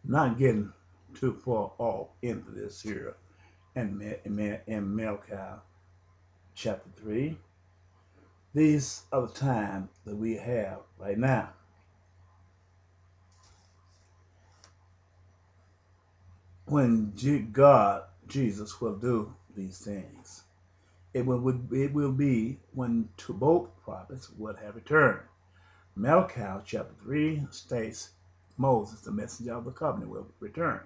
Not getting too far off into this here in Malachi chapter 3. These are the times that we have right now when God, Jesus, will do these things. It will be when two both prophets would have returned. Malachi chapter 3 states Moses, the messenger of the covenant, will return.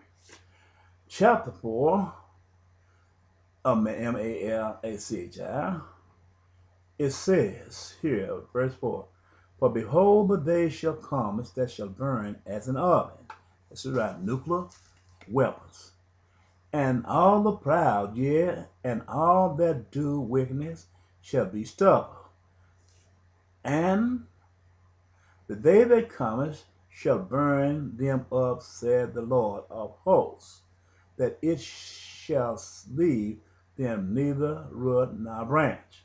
Chapter 4 of Malachi, it says here, verse 4, for behold, the day shall come that shall burn as an oven. This is right, nuclear weapons. And all the proud, yea, and all that do wickedness shall be stubble. And the day that cometh shall burn them up, said the Lord of hosts, that it shall leave them neither root nor branch.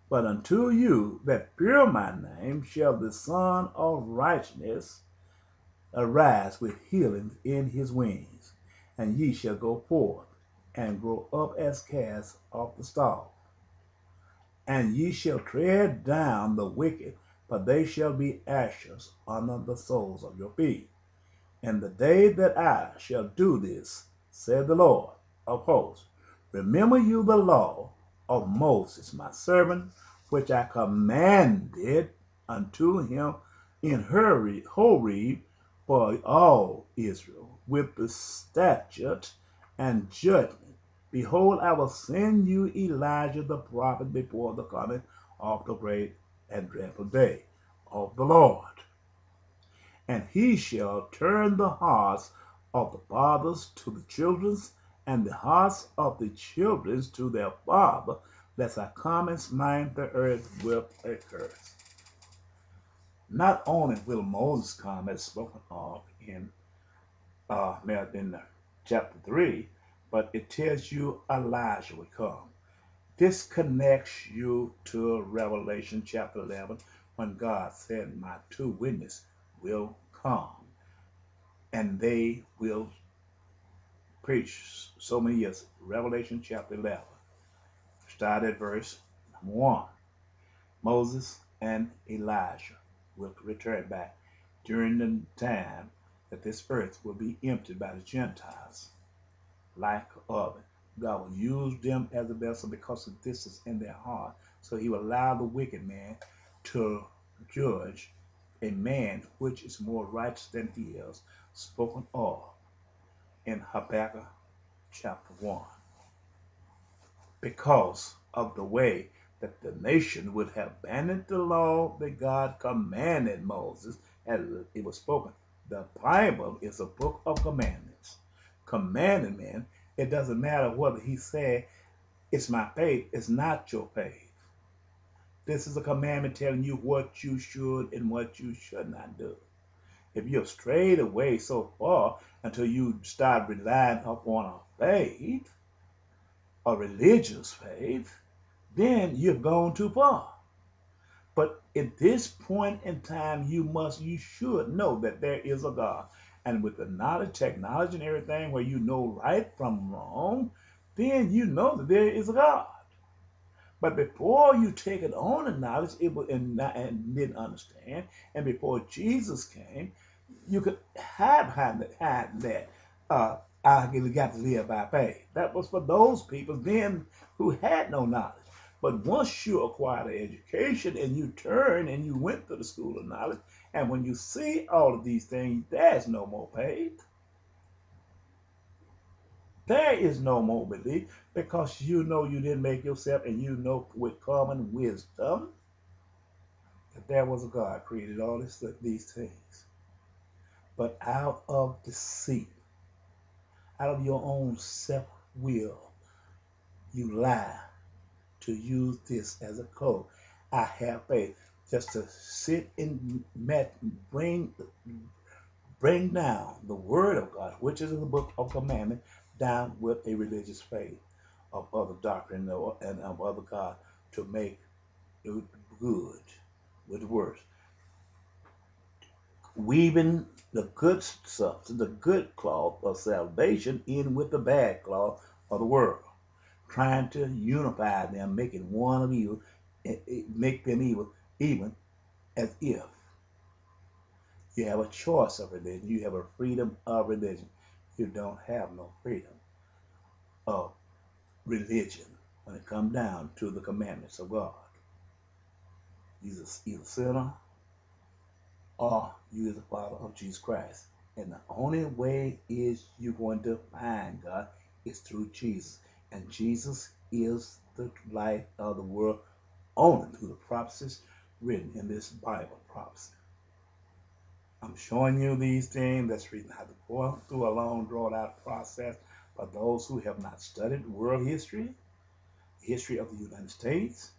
But unto you that fear my name shall the Son of Righteousness arise with healing in his wings, and ye shall go forth and grow up as calves off the stall. And ye shall tread down the wicked, but they shall be ashes under the soles of your feet. And the day that I shall do this, said the Lord of hosts, remember you the law of Moses my servant, which I commanded unto him in Horeb for all Israel, with the statute and judgment. Behold, I will send you Elijah the prophet before the coming of the great and dreadful day of the Lord. And he shall turn the hearts of the fathers to the children, and the hearts of the children to their father, lest I come and smite the earth with a curse. Not only will Moses come as spoken of in chapter 3, but it tells you Elijah will come. This connects you to Revelation chapter 11, when God said, my two witnesses will come, and they will preach so many years. Revelation chapter 11. Start at verse 1. Moses and Elijah will return back during the time that this earth will be emptied by the Gentiles like oven. God will use them as a vessel because of this is in their heart. So he will allow the wicked man to judge a man which is more righteous than he is, spoken of in Habakkuk chapter 1. Because of the way that the nation would have abandoned the law that God commanded Moses, as it was spoken. The Bible is a book of commandments. Commanding man, it doesn't matter whether he said, it's my faith, it's not your faith. This is a commandment telling you what you should and what you should not do. If you're strayed away so far until you start relying upon a faith, a religious faith, then you've gone too far. But at this point in time, you should know that there is a God. And with the knowledge, technology, and everything, where you know right from wrong, then you know that there is a God. But before you take it on the knowledge and didn't understand, and before Jesus came, you could hide that. I got to live by faith. That was for those people then who had no knowledge. But once you acquire the education and you turn and you went to the school of knowledge, and when you see all of these things, there's no more faith. There is no more belief because you know you didn't make yourself, and you know with common wisdom that there was a God created all these things. But out of deceit, out of your own self-will, you lie to use this as a code. I have faith. Just to sit and bring down the word of God, which is in the book of commandment, down with a religious faith of other doctrine and of other God to make it good with words. Weaving the good substance, the good cloth of salvation in with the bad cloth of the world, trying to unify them, making one of evil, make them evil, even as if you have a choice of religion, you have a freedom of religion. You don't have no freedom of religion when it comes down to the commandments of God. You're either a sinner or you is a follower of Jesus Christ. And the only way is you're going to find God is through Jesus. And Jesus is the light of the world only through the prophecies written in this Bible prophecy. I'm showing you these things. That's the reason I have to go through a long, drawn-out process. For those who have not studied world history, history of the United States,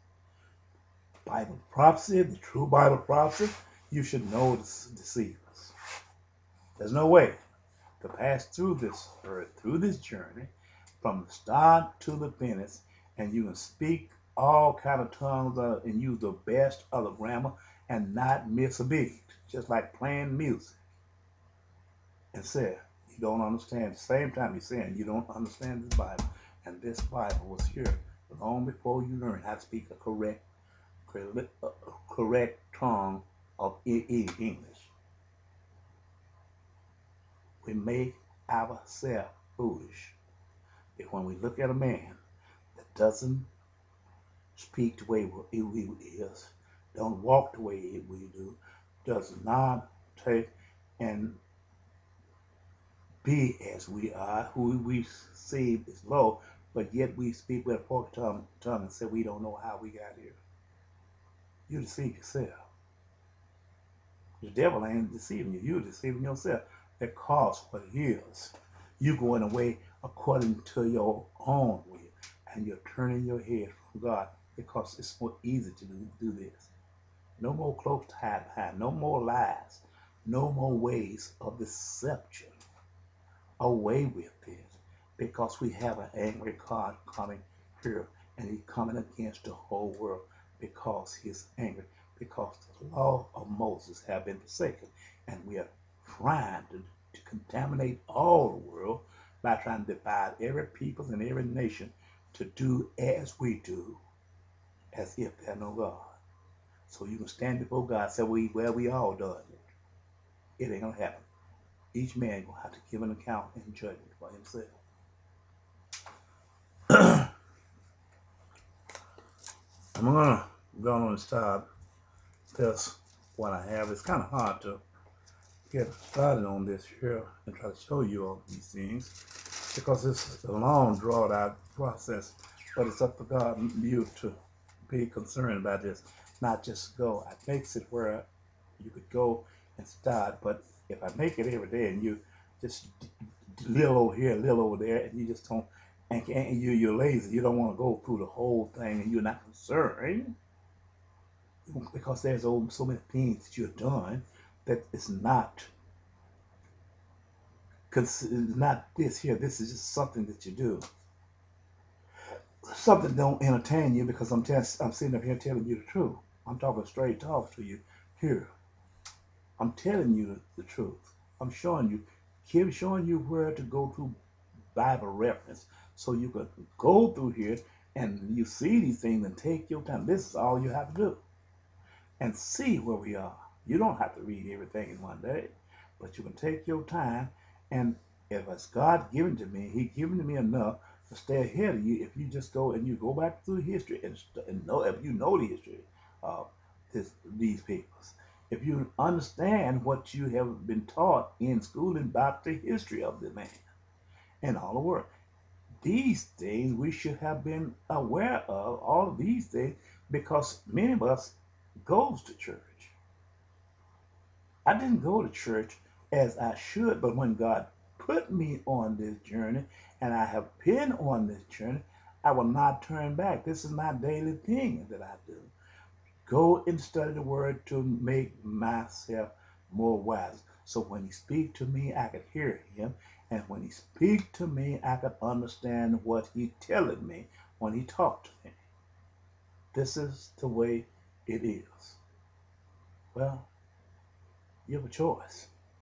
Bible prophecy, the true Bible prophecy, you should know the deceivers. There's no way to pass through this earth, through this journey, from the start to the finish, and you can speak all kind of tongues and use the best of the grammar and not miss a beat, just like playing music. And say you don't understand. At the same time you're saying you don't understand this Bible, and this Bible was here long before you learned how to speak a correct tongue of English. We make ourselves foolish if when we look at a man that doesn't speak the way he is, don't walk the way we do, does not take and be as we are, who we see is low, but yet we speak with a forked tongue and say we don't know how we got here. You deceive yourself. The devil ain't deceiving you. You're deceiving yourself. Because what it is, you're going away according to your own will, and you're turning your head from God because it's more easy to do this. No more close to hide behind. No more lies. No more ways of deception. Away with it, because we have an angry God coming here, and he's coming against the whole world because he's angry, because the law of Moses have been forsaken, and we are trying to contaminate all the world by trying to divide every people and every nation to do as we do, as if there's no God. So you can stand before God and say, we all done it. It ain't gonna happen. Each man will have to give an account and judgment for himself. I'm gonna go on and start this. What I have, it's kind of hard to get started on this here and try to show you all these things because it's a long, drawn out process. But it's up to God and you to be concerned about this, not just go. I makes it where you could go and start, but if I make it every day and you just little over here, little over there, and you just don't, and you're lazy, you don't want to go through the whole thing, and you're not concerned, because there's so many things that you've done that it's not this here. This is just something that you do. Something don't entertain you because I'm sitting up here telling you the truth. I'm talking straight talk to you here. I'm telling you the truth. I'm showing you where to go to Bible reference so you can go through here and you see these things and take your time. This is all you have to do and see where we are. You don't have to read everything in one day, but you can take your time, and if it's God given to me, He given to me enough to stay ahead of you. If you just go and you go back through history and know, if you know the history of these peoples, if you understand what you have been taught in school about the history of the man and all the world, these things we should have been aware of, all of these things, because many of us goes to church. I didn't go to church as I should, but when God put me on this journey, and I have been on this journey, I will not turn back. This is my daily thing that I do. Go and study the word to make myself more wise. So when He speak to me, I could hear Him. And when He speak to me, I could understand what He telling me when He talked to me. This is the way it is. Well, you have a choice.